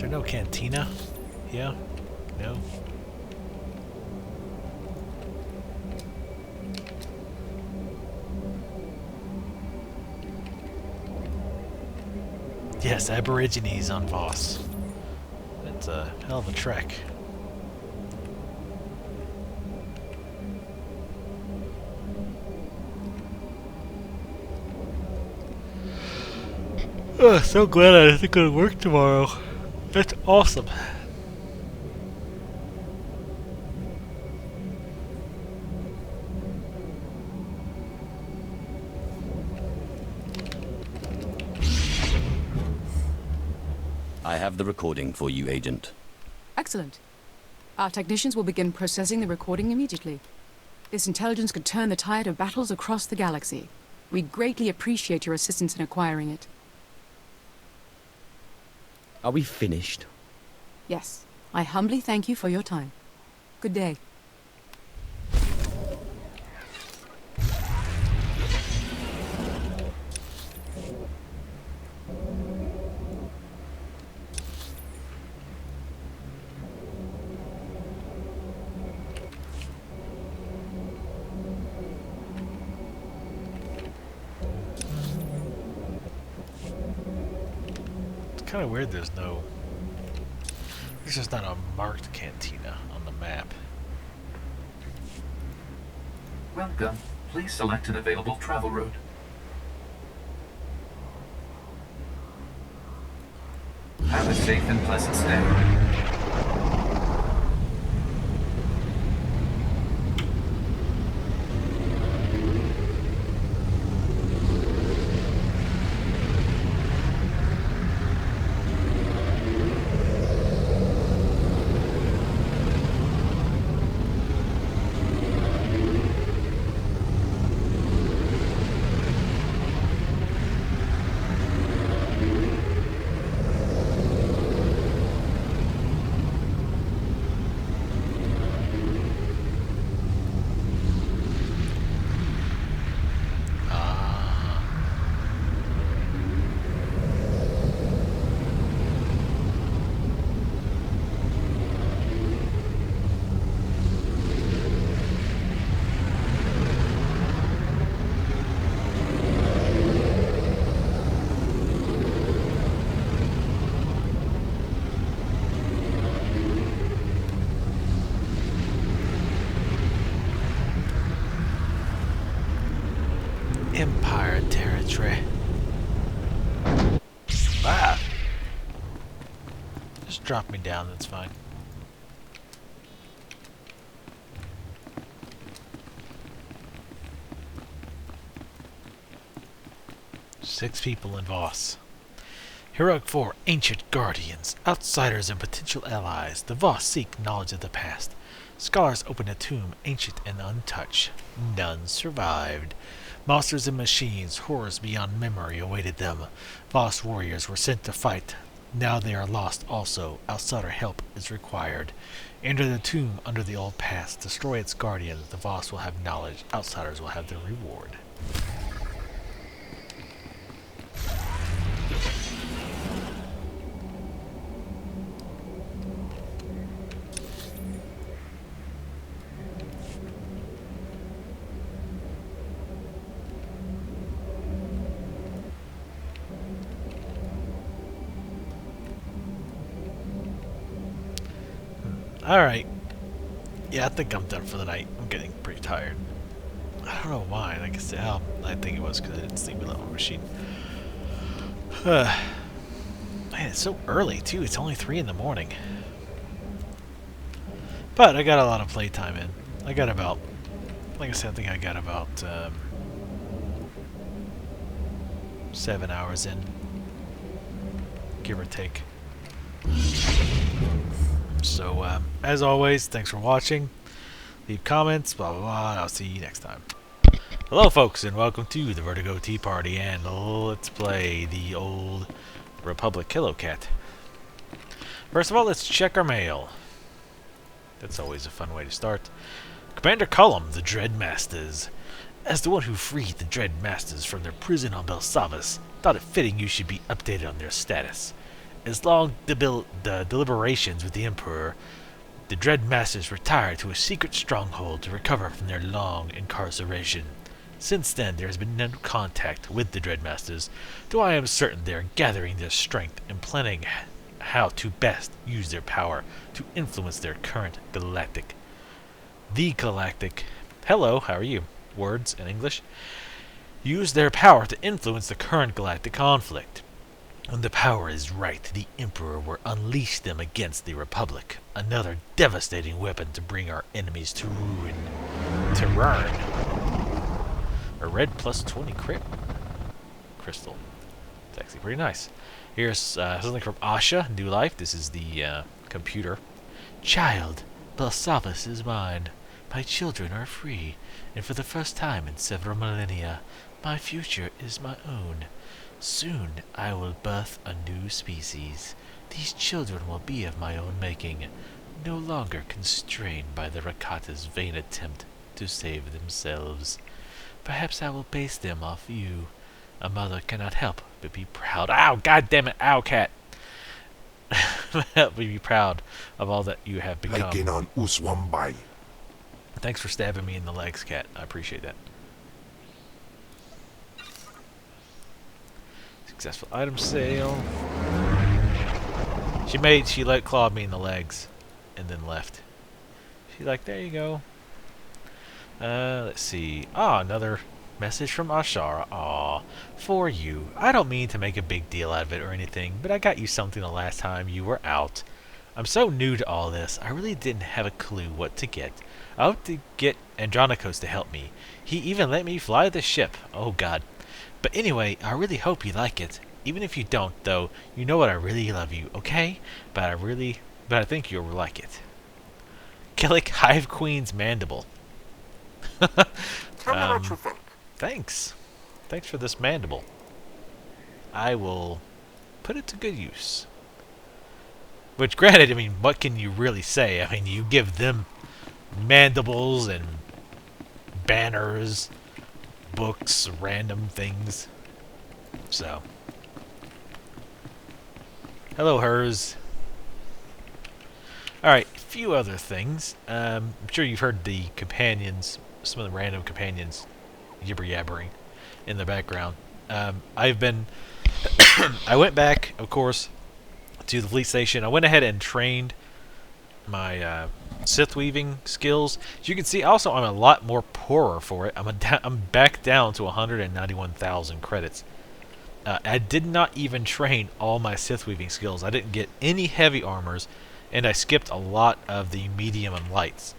there no cantina? Yeah? No? Yes, Aborigines on Voss. It's a hell of a trek. Oh, so glad I didn't go to work tomorrow. That's awesome. I have the recording for you, Agent. Excellent. Our technicians will begin processing the recording immediately. This intelligence could turn the tide of battles across the galaxy. We greatly appreciate your assistance in acquiring it. Are we finished? Yes. I humbly thank you for your time. Good day. Kind of weird there's just not a marked cantina on the map. Welcome. Please select an available travel route. Have a safe and pleasant stay. Empire territory. Ah! Just drop me down, that's fine. Six people in Voss. Heroic 4, ancient guardians, outsiders and potential allies. The Voss seek knowledge of the past. Scholars open a tomb, ancient and untouched. None survived. Monsters and machines, horrors beyond memory awaited them. Voss warriors were sent to fight. Now they are lost also. Outsider help is required. Enter the tomb under the old past. Destroy its guardians. The Voss will have knowledge. Outsiders will have their reward. Alright. Yeah, I think I'm done for the night. I'm getting pretty tired. I don't know why. Like I said, I think it was because I didn't sleep without my machine. Man, it's so early, too. It's only 3 in the morning. But I got a lot of playtime in. I got about... Like I said, I think I got about 7 hours in. Give or take. So, as always, thanks for watching. Leave comments, blah, blah, blah, and I'll see you next time. Hello, folks, and welcome to the Vertigo Tea Party, and let's play the Old Republic Kilo Cat. First of all, let's check our mail. That's always a fun way to start. Commander Cullum, the Dread Masters. As the one who freed the Dread Masters from their prison on Belsavas, thought it fitting you should be updated on their status. As long the deliberations with the Emperor, the Dread Masters retired to a secret stronghold to recover from their long incarceration. Since then, there has been no contact with the Dread Masters, though I am certain they are gathering their strength and planning how to best use their power to influence their current galactic. Hello, how are you? Words in English. Use their power to influence the current galactic conflict. When the power is right, the Emperor will unleash them against the Republic, another devastating weapon to bring our enemies to ruin. A red plus 20 crit crystal. It's actually pretty nice. Here's something from Asha, New Life. This is the computer. Child, Balsavas is mine. My children are free, and for the first time in several millennia, my future is my own. Soon I will birth a new species. These children will be of my own making, no longer constrained by the Rakata's vain attempt to save themselves. Perhaps I will base them off you. A mother cannot help but be proud. Ow, goddammit, ow, cat. Help me be proud of all that you have become. Thanks for stabbing me in the legs, cat. I appreciate that. Successful item sale. She let clawed me in the legs and then left. She's like, there you go. Let's see. Another message from Ashara. Aw, for you. I don't mean to make a big deal out of it or anything, but I got you something the last time you were out. I'm so new to all this, I really didn't have a clue what to get. I hope to get Andronikos to help me. He even let me fly the ship. Oh god. But anyway, I really hope you like it. Even if you don't, though, you know what, I really love you, okay? But I think you'll like it. Killick Hive Queen's Mandible. Tell me what you think. Thanks. Thanks for this mandible. I will put it to good use. Which, granted, I mean, what can you really say? I mean, you give them mandibles and banners, books, random things. So. Hello, hers. Alright, a few other things. I'm sure you've heard the companions, some of the random companions yibber-yabbering in the background. I've been... I went back, of course, to the fleet station. I went ahead and trained my Sith weaving skills. As you can see, also, I'm a lot more poorer for it. I'm back down to 191,000 credits. I did not even train all my Sith weaving skills. I didn't get any heavy armors, and I skipped a lot of the medium and lights.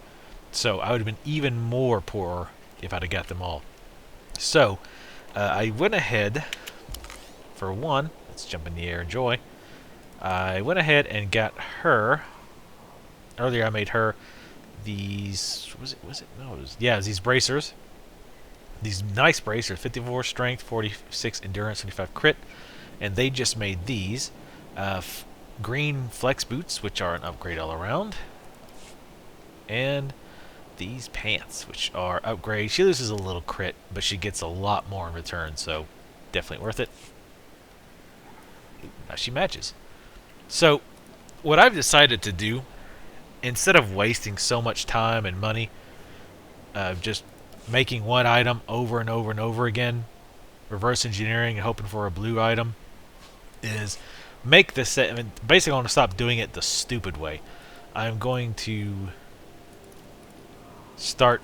So I would have been even more poorer if I'd have got them all. So I went ahead, for one, let's jump in the air, enjoy. I went ahead and got her. Earlier I made her these, these bracers. These nice bracers, 54 strength, 46 endurance, 25 crit. And they just made these. Green flex boots, which are an upgrade all around. And these pants, which are upgrade. She loses a little crit, but she gets a lot more in return, so definitely worth it. Now she matches. So, what I've decided to do, instead of wasting so much time and money, just making one item over and over and over again, reverse engineering and hoping for a blue item, is make the set. I mean, basically, I want to stop doing it the stupid way. I'm going to start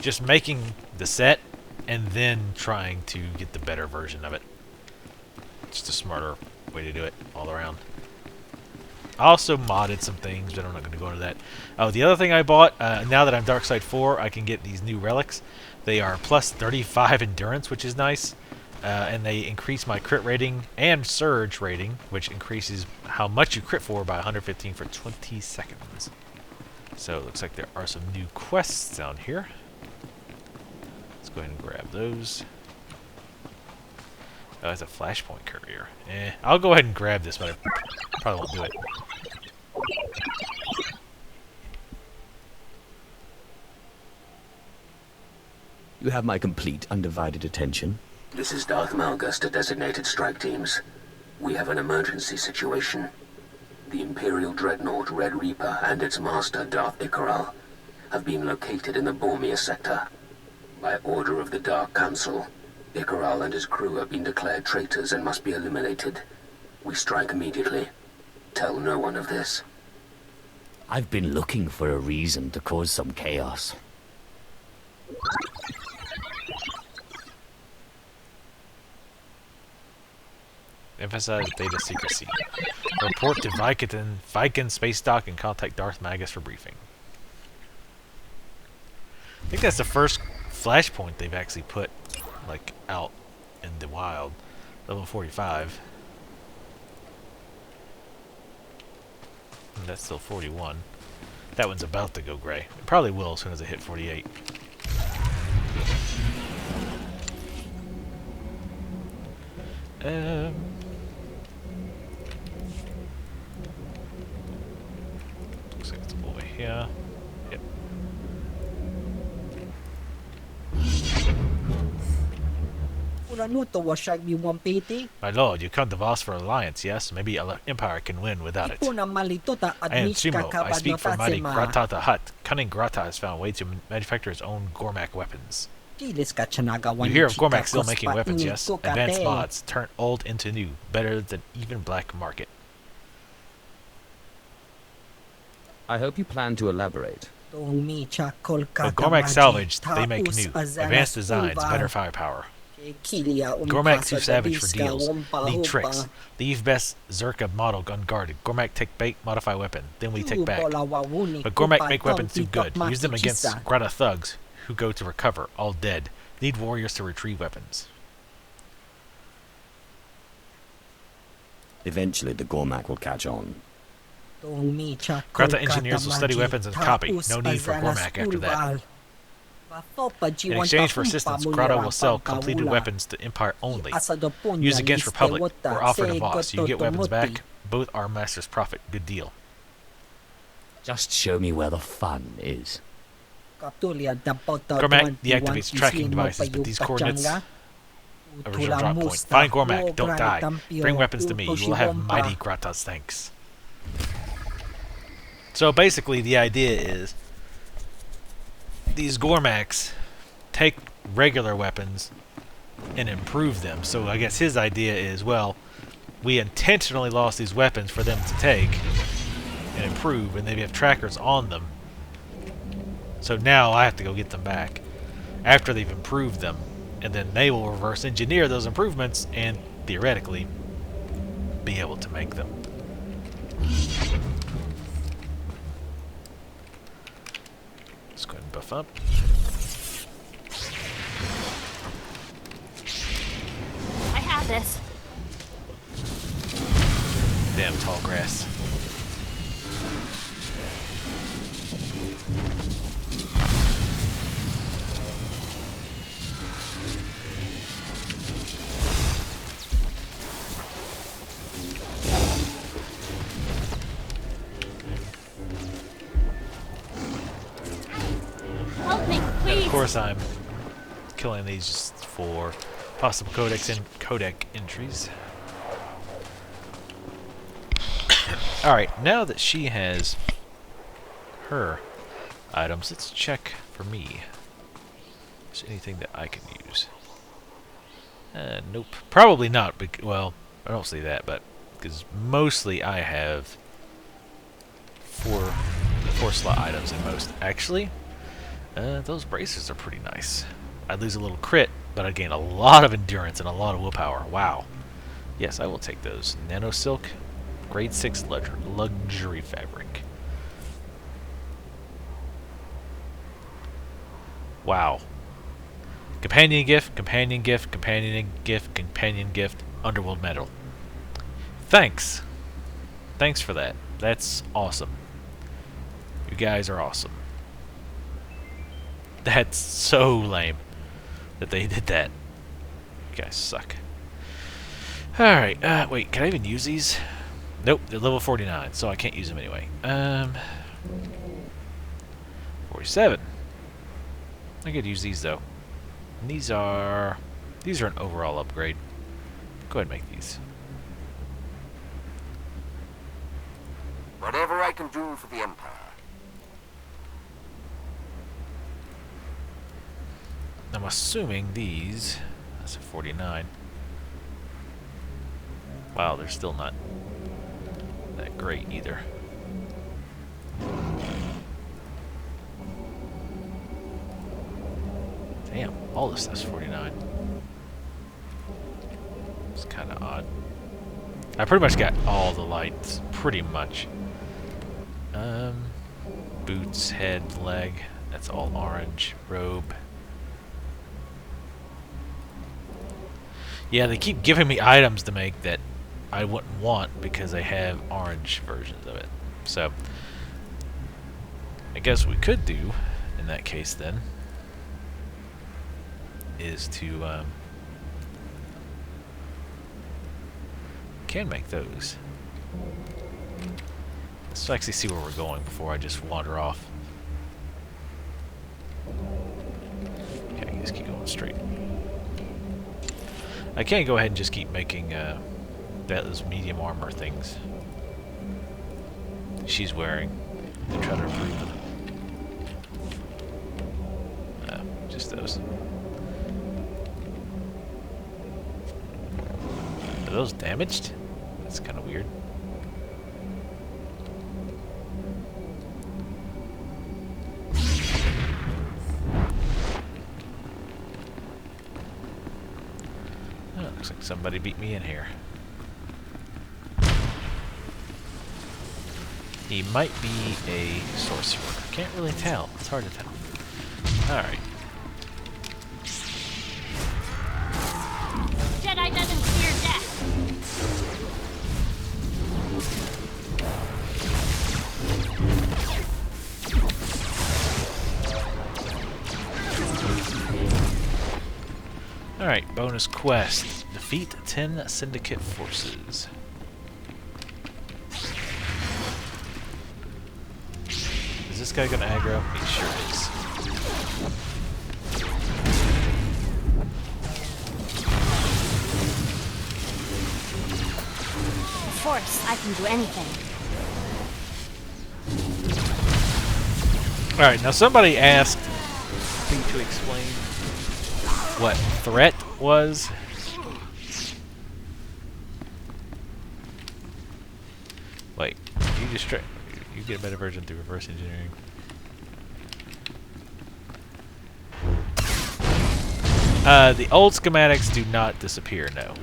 just making the set and then trying to get the better version of it. Just a smarter way to do it all around. I also modded some things, but I'm not going to go into that. Oh, the other thing I bought, now that I'm Darkside 4, I can get these new relics. They are plus 35 endurance, which is nice. And they increase my crit rating and surge rating, which increases how much you crit for by 115 for 20 seconds. So it looks like there are some new quests down here. Let's go ahead and grab those. Oh, that's a flashpoint courier. I'll go ahead and grab this, but I probably won't do it. You have my complete, undivided attention. This is Darth Malgus to designated strike teams. We have an emergency situation. The Imperial Dreadnought Red Reaper and its master, Darth Ikaral, have been located in the Bormir sector. By order of the Dark Council, Ikaral and his crew have been declared traitors and must be eliminated. We strike immediately. Tell no one of this. I've been looking for a reason to cause some chaos. Emphasize data secrecy. Report to Viken Space Dock and contact Darth Magus for briefing. I think that's the first flashpoint they've actually put, like, out in the wild. Level 45. And that's still 41. That one's about to go gray. It probably will as soon as I hit 48. Looks like it's over here. Yep. My lord, you come to Voss for alliance, yes? Maybe our empire can win without it. I am Simo. I speak for mighty Grata the Hutt. Cunning Grata has found a way to manufacture his own Gormak weapons. You hear of Gormak still making weapons, yes? Advanced mods, turn old into new, better than even black market. I hope you plan to elaborate. With Gormak salvage, they make new, advanced designs, better firepower. Gormak too savage for deals. Need tricks. Leave best Zerka model unguarded. Gormak take bait, modify weapon. Then we take back. But Gormak make weapons too good. Use them against Grata thugs who go to recover, all dead. Need warriors to retrieve weapons. Eventually the Gormak will catch on. Grata engineers will study weapons and copy. No need for Gormak after that. In exchange for assistance, Grata will sell completed weapons to Empire only. Use against Republic, or offer to Voss. You get weapons back, both our masters profit. Good deal. Just show me where the fun is. Gormak deactivates tracking devices, but these coordinates... Original drop point. Find Gormak, don't die. Bring weapons to me, you will have mighty Grata's thanks. So basically the idea is these Gormaks take regular weapons and improve them. So I guess his idea is, well, we intentionally lost these weapons for them to take and improve, and they have trackers on them. So now I have to go get them back after they've improved them, and then they will reverse engineer those improvements and theoretically be able to make them. Let's go ahead and buff up. I have this. Damn tall grass. Help me, please. Of course, I'm killing these just for possible codec entries. Alright, now that she has her items, let's check for me. Is there anything that I can use? Nope. Probably not. Well, I don't see that, but because mostly I have four slot items in most. Actually, those braces are pretty nice. I'd lose a little crit, but I'd gain a lot of endurance and a lot of willpower. Wow. Yes, I will take those. Nano Silk, grade 6 luxury fabric. Wow. Companion gift, companion gift, companion gift, companion gift, underworld medal. Thanks. Thanks for that. That's awesome. You guys are awesome. That's so lame that they did that. You guys suck. Alright, wait, can I even use these? Nope, they're level 49, so I can't use them anyway. 47. I could use these though. And these are an overall upgrade. Go ahead and make these. Whatever I can do for the Empire. I'm assuming these... That's a 49. Wow, they're still not that great either. Damn, all this stuff's 49. It's kind of odd. I pretty much got all the lights, pretty much. Boots, head, leg, that's all orange. Robe. Yeah, they keep giving me items to make that I wouldn't want because they have orange versions of it. So, I guess what we could do, in that case then, is to, can make those. Let's actually see where we're going before I just wander off. Okay, just keep going straight. I can't go ahead and just keep making those medium armor things she's wearing and try to improve them. Just those. Are those damaged? That's kind of weird. Oh, looks like somebody beat me in here. He might be a sorcerer. Can't really tell. It's hard to tell. Alright. Jedi doesn't fear death. Alright, bonus quest. Defeat 10 Syndicate forces. Is this guy gonna aggro? He sure is. Of course, I can do anything. Alright, now somebody asked me to explain what threat was. Wait, you just try. You get a better version through reverse engineering. The old schematics do not disappear, no.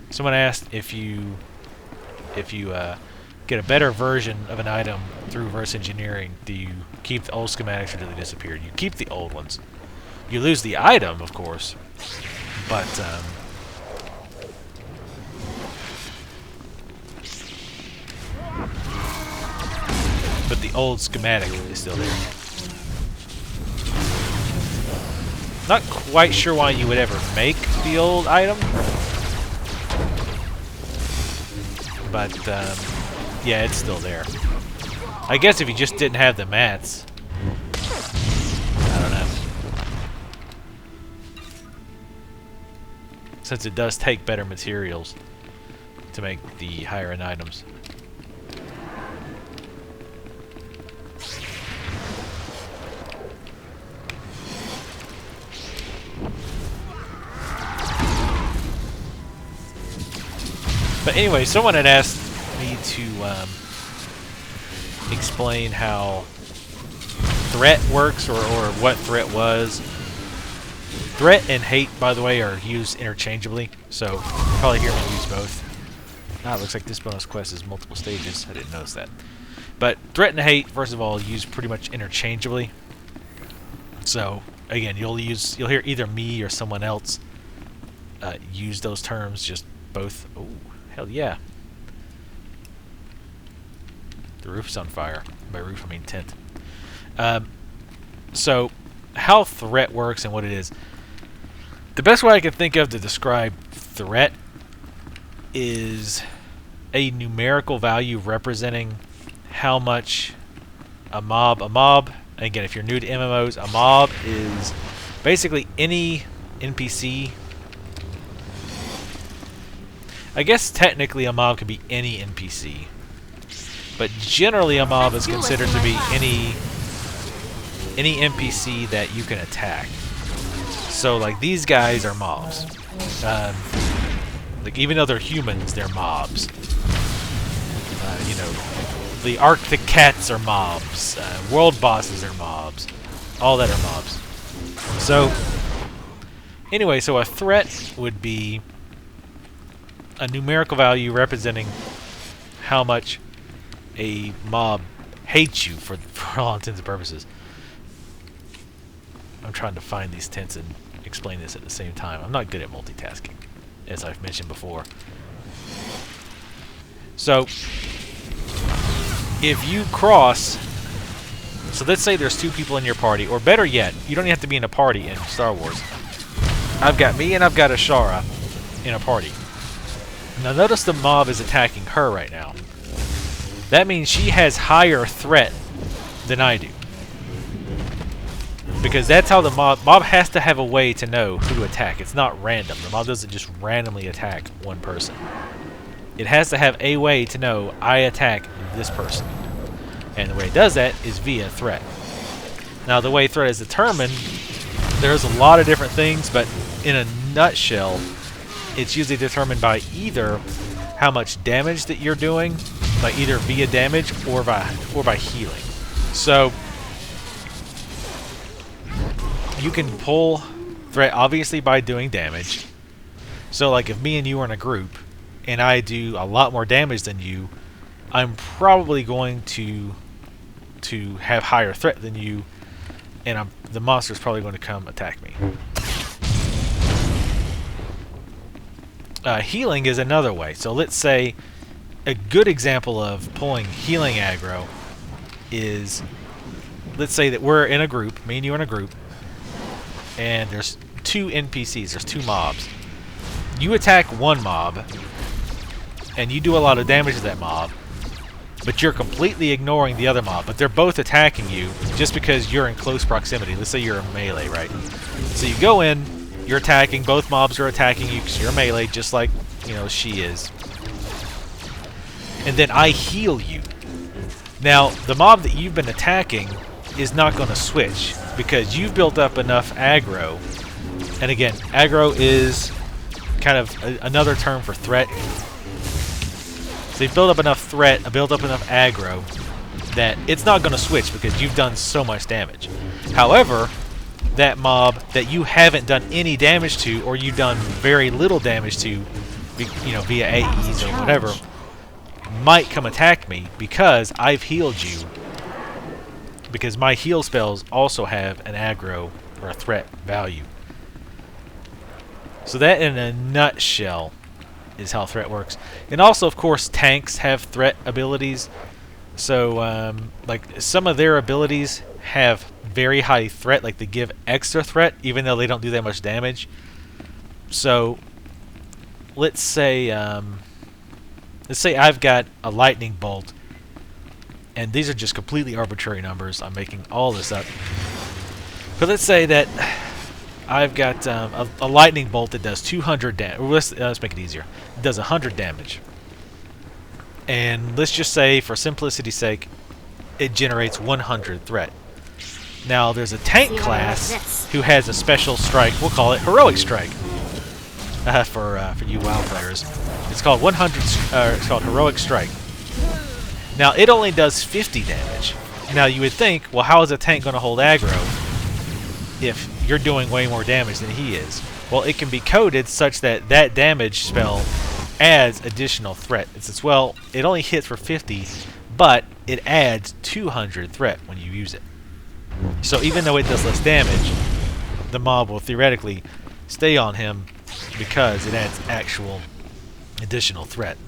Someone asked if you get a better version of an item through reverse engineering, do you keep the old schematics or do they disappear? You keep the old ones. You lose the item, of course, but the old schematic is still there. Not quite sure why you would ever make the old item, but yeah, it's still there. I guess if you just didn't have the mats, I don't know. Since it does take better materials to make the higher end items. But anyway, someone had asked me to explain how threat works, or what threat was. Threat and hate, by the way, are used interchangeably, so you'll probably hear me use both. Ah, it looks like this bonus quest is multiple stages. I didn't notice that. But threat and hate, first of all, used pretty much interchangeably. So again, you'll hear either me or someone else use those terms, just both. Oh, hell yeah. The roof's on fire. By roof, I mean tent. So, how threat works and what it is. The best way I can think of to describe threat is a numerical value representing how much a mob, and again, if you're new to MMOs, a mob is basically any NPC. I guess technically a mob could be any NPC, but generally a mob is considered to be any NPC that you can attack. So like these guys are mobs. Like even though they're humans, they're mobs. You know, the Arctic cats are mobs. World bosses are mobs. All that are mobs. So anyway, so a threat would be a numerical value representing how much a mob hates you for all intents and purposes. I'm trying to find these tents and explain this at the same time. I'm not good at multitasking, as I've mentioned before. So if you cross, so let's say there's 2 people in your party, or better yet, you don't even have to be in a party in Star Wars. I've got me and I've got Ashara in a party. Now notice the mob is attacking her right now. That means she has higher threat than I do. Because that's how the mob has to have a way to know who to attack. It's not random. The mob doesn't just randomly attack one person. It has to have a way to know I attack this person. And the way it does that is via threat. Now the way threat is determined, there's a lot of different things, but in a nutshell, it's usually determined by either how much damage that you're doing, like either via damage or by healing. So you can pull threat obviously by doing damage. So like if me and you are in a group and I do a lot more damage than you, I'm probably going to have higher threat than you, and the monster's probably going to come attack me. Healing is another way. So let's say a good example of pulling healing aggro is, let's say that we're in a group, me and you are in a group, and there's 2 NPCs, there's 2 mobs. You attack one mob, and you do a lot of damage to that mob, but you're completely ignoring the other mob, but they're both attacking you just because you're in close proximity. Let's say you're in melee, right? So you go in, you're attacking, both mobs are attacking you because you're melee, just like, you know, she is. And then I heal you. Now, the mob that you've been attacking is not going to switch because you've built up enough aggro. And again, aggro is kind of another term for threat. So you build up enough threat, build up enough aggro that it's not going to switch because you've done so much damage. However, that mob that you haven't done any damage to, or you've done very little damage to, you know, via AEs or whatever, might come attack me because I've healed you. Because my heal spells also have an aggro or a threat value. So that, in a nutshell, is how threat works. And also, of course, tanks have threat abilities. So, like, some of their abilities have very high threat, like they give extra threat, even though they don't do that much damage. So, let's say I've got a lightning bolt, and these are just completely arbitrary numbers. I'm making all this up. But let's say that I've got a lightning bolt that does 200 damage. Let's make it easier. It does 100 damage. And let's just say, for simplicity's sake, it generates 100 threat. Now, there's a tank class who has a special strike. We'll call it Heroic Strike. For you WoW players, it's called 100. It's called Heroic Strike. Now, it only does 50 damage. Now, you would think, well, how is a tank going to hold aggro if you're doing way more damage than he is? Well, it can be coded such that that damage spell adds additional threat. It says, well, it only hits for 50, but it adds 200 threat when you use it. So even though it does less damage, the mob will theoretically stay on him because it adds actual additional threat.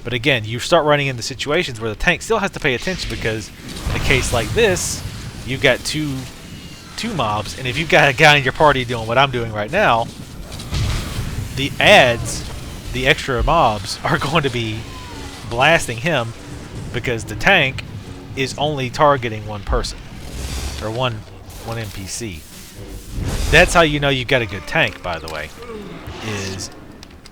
But again, you start running into situations where the tank still has to pay attention because in a case like this, you've got two mobs, and if you've got a guy in your party doing what I'm doing right now, the adds, the extra mobs, are going to be blasting him because the tank is only targeting one person, or one NPC. That's how you know you've got a good tank, by the way. is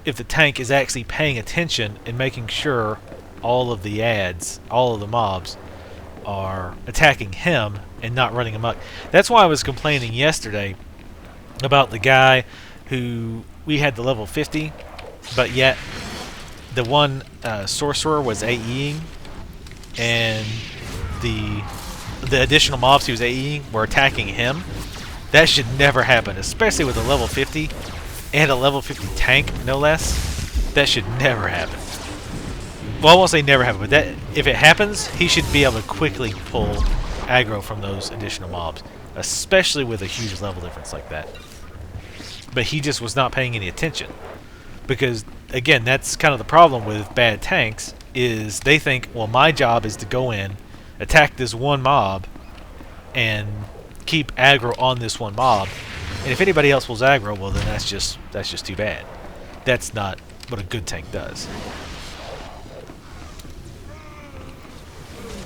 if the tank is actually paying attention and making sure all of the ads, all of the mobs, are attacking him and not running amok. That's why I was complaining yesterday about the guy who we had the level 50, but yet the one sorcerer was AEing, and the additional mobs he was AEing were attacking him. That should never happen, especially with a level 50 and a level 50 tank, no less. That should never happen. Well, I won't say never happen, but that if it happens, he should be able to quickly pull aggro from those additional mobs, especially with a huge level difference like that. But he just was not paying any attention. Because, again, that's kind of the problem with bad tanks, is they think, well, my job is to go in, attack this one mob, and keep aggro on this one mob. And if anybody else pulls aggro, well, then that's just too bad. That's not what a good tank does.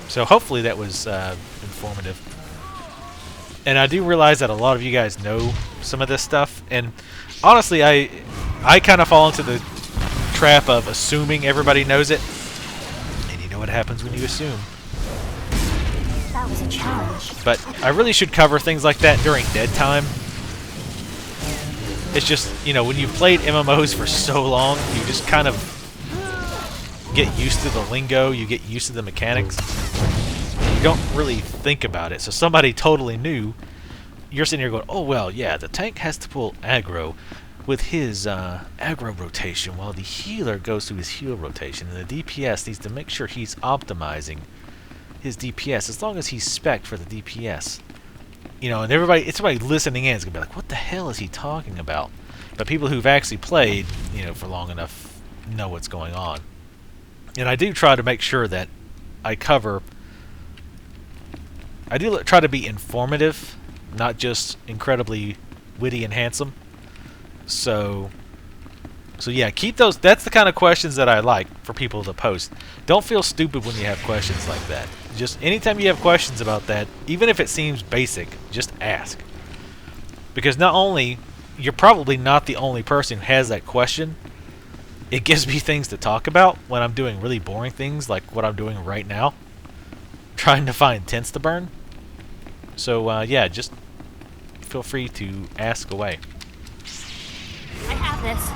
So hopefully that was informative. And I do realize that a lot of you guys know some of this stuff. And honestly, I kind of fall into the trap of assuming everybody knows it. And you know what happens when you assume. That was a challenge. But I really should cover things like that during dead time. It's just, you know, when you've played MMOs for so long, you just kind of get used to the lingo, you get used to the mechanics. You don't really think about it. So somebody totally new, you're sitting here going, oh, well, yeah, the tank has to pull aggro with his aggro rotation while the healer goes through his heal rotation. And the DPS needs to make sure he's optimizing his DPS as long as he's spec'd for the DPS. You know, and everybody listening in is going to be like, what the hell is he talking about? But people who've actually played, you know, for long enough know what's going on. And I do try to make sure that I cover... I do try to be informative, not just incredibly witty and handsome. So yeah, keep those... That's the kind of questions that I like for people to post. Don't feel stupid when you have questions like that. Just anytime you have questions about that, even if it seems basic, just ask. Because not only... You're probably not the only person who has that question. It gives me things to talk about when I'm doing really boring things like what I'm doing right now. Trying to find tents to burn. So, yeah, just feel free to ask away. I have this.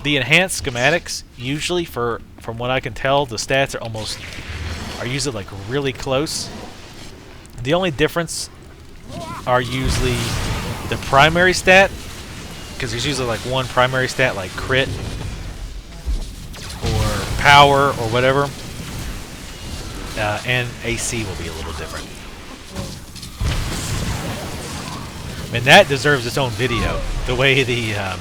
The enhanced schematics, usually, from what I can tell, the stats are usually like really close. The only difference are usually the primary stat, because there's usually like one primary stat like crit or power or whatever, and AC will be a little different. And that deserves its own video. The way the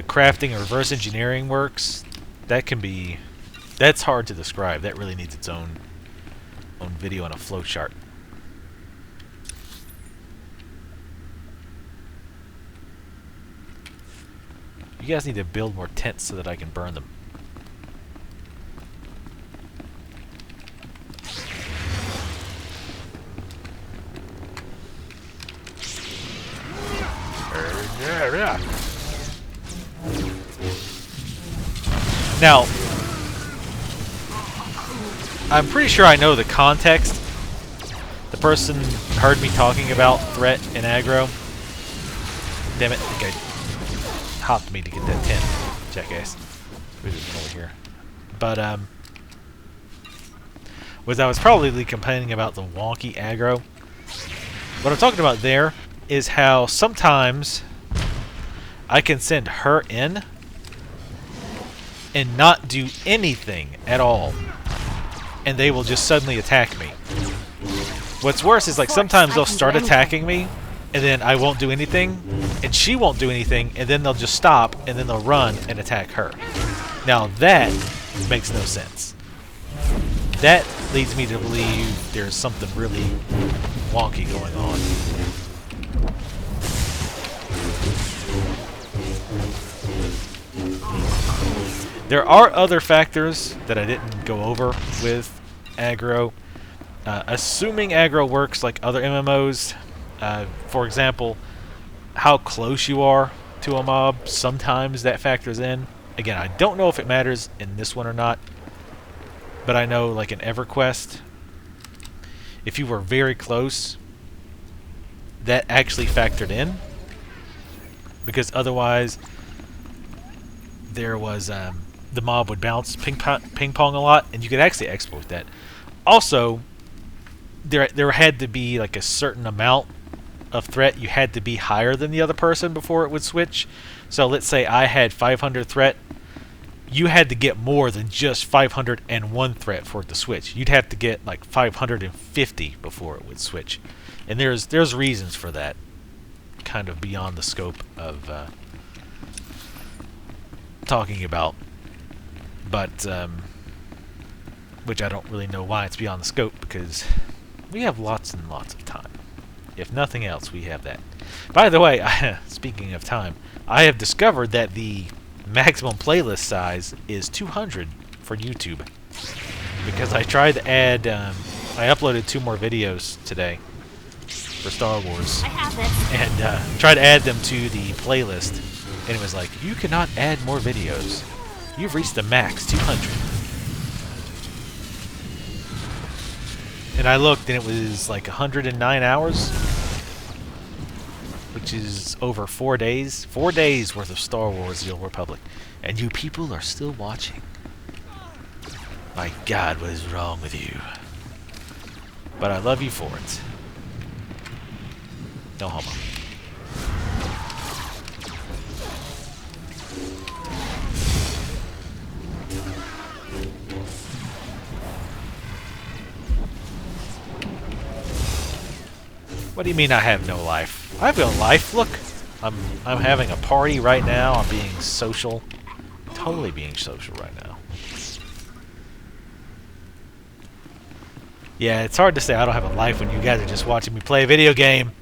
crafting and reverse engineering works, that's hard to describe. That really needs its own video and a flowchart. You guys need to build more tents so that I can burn them. Now, I'm pretty sure I know the context. The person heard me talking about threat and aggro. Damn it, I think I hopped me to get that 10. Jackass. Move this one over here. But, I was probably complaining about the wonky aggro. What I'm talking about there is how sometimes I can send her in and not do anything at all, and they will just suddenly attack me. What's worse is like sometimes they'll start attacking me and then I won't do anything and she won't do anything, and then they'll just stop and then they'll run and attack her. Now that makes no sense. That leads me to believe there's something really wonky going on. There are other factors that I didn't go over with aggro. Assuming aggro works like other MMOs, for example, how close you are to a mob, sometimes that factors in. Again, I don't know if it matters in this one or not, but I know like in EverQuest, if you were very close, that actually factored in, because otherwise there was the mob would bounce ping pong a lot, and you could actually exploit that. Also, there had to be like a certain amount of threat. You had to be higher than the other person before it would switch. So let's say I had 500 threat. You had to get more than just 501 threat for it to switch. You'd have to get like 550 before it would switch. And there's reasons for that, kind of beyond the scope of talking about. But which I don't really know why it's beyond the scope, because we have lots and lots of time. If nothing else, we have that. By the way, speaking of time, I have discovered that the maximum playlist size is 200 for YouTube. Because I tried to add, I uploaded 2 more videos today for Star Wars. I have this. And tried to add them to the playlist. And it was like, you cannot add more videos. You've reached the max, 200. And I looked, and it was like 109 hours, which is over 4 days. 4 days worth of Star Wars: The Old Republic. And you people are still watching. My God, what is wrong with you? But I love you for it. No homo. What do you mean I have no life? I have no life. Look, I'm having a party right now. I'm being social. Totally being social right now. Yeah, it's hard to say I don't have a life when you guys are just watching me play a video game.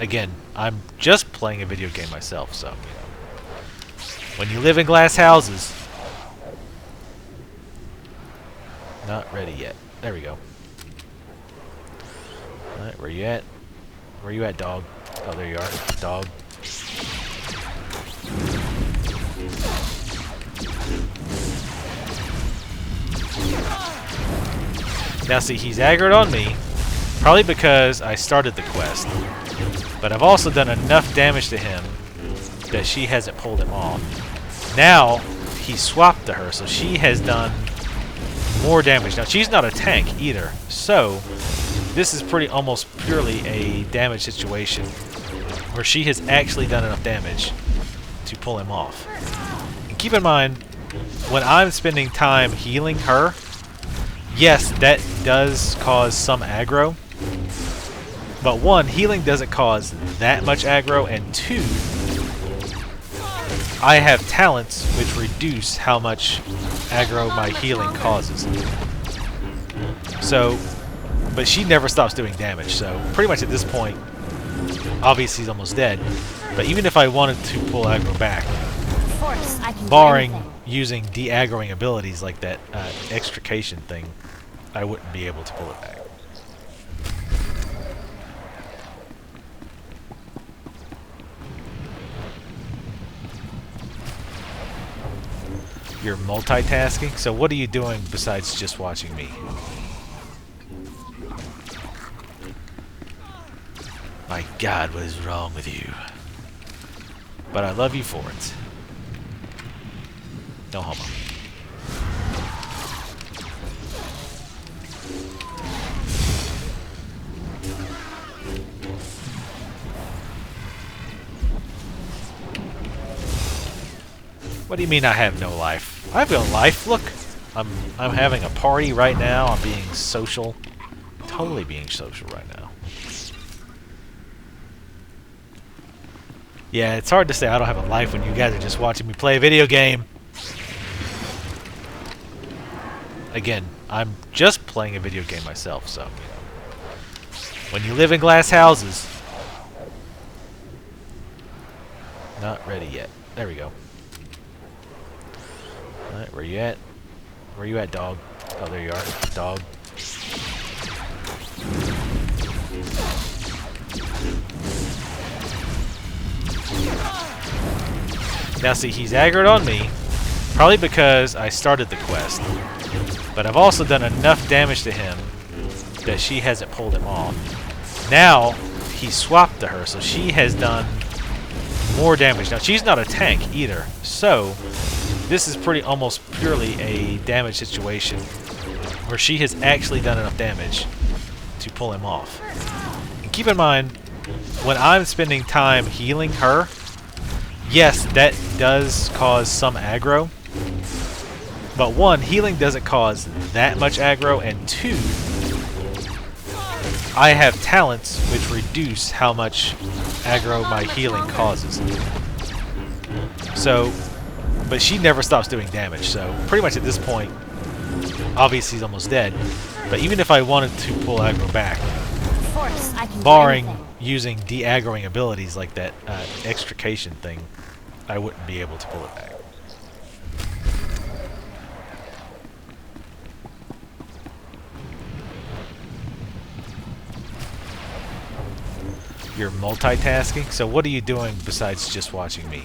Again, I'm just playing a video game myself, so, you know. When you live in glass houses. Not ready yet. There we go. Alright, where you at? Where you at, dog? Oh, there you are, dog. Now see, he's aggroed on me, probably because I started the quest. But I've also done enough damage to him that she hasn't pulled him off. Now, he swapped to her, so she has done more damage. Now, she's not a tank either, so this is pretty almost purely a damage situation where she has actually done enough damage to pull him off. And keep in mind, when I'm spending time healing her, yes, that does cause some aggro. But 1, healing doesn't cause that much aggro, and 2, I have talents which reduce how much aggro my healing causes. So, but she never stops doing damage, so pretty much at this point, obviously he's almost dead. But even if I wanted to pull aggro back, Force, I can do barring anything. using de-aggroing abilities like that extrication thing, I wouldn't be able to pull it back. You're multitasking? So what are you doing besides just watching me? My God, what is wrong with you? But I love you for it. No homo. What do you mean I have no life? I have no life. Look, I'm having a party right now. I'm being social. Totally being social right now. Yeah, it's hard to say I don't have a life when you guys are just watching me play a video game. Again, I'm just playing a video game myself, so, you know. When you live in glass houses. Not ready yet. There we go. Alright, where you at? Where you at, dog? Oh, there you are, dog. Now see, he's aggroed on me, probably because I started the quest. But I've also done enough damage to him that she hasn't pulled him off. Now, he swapped to her, so she has done more damage. Now, she's not a tank either, so this is pretty almost purely a damage situation where she has actually done enough damage to pull him off. And keep in mind, when I'm spending time healing her, yes, that does cause some aggro. But one, healing doesn't cause that much aggro, and two, I have talents which reduce how much aggro my healing causes. So, but she never stops doing damage, so pretty much at this point, obviously he's almost dead. But even if I wanted to pull aggro back, Force, I can barring do anything. using de-aggroing abilities like that extrication thing, I wouldn't be able to pull it back. You're multitasking? So what are you doing besides just watching me?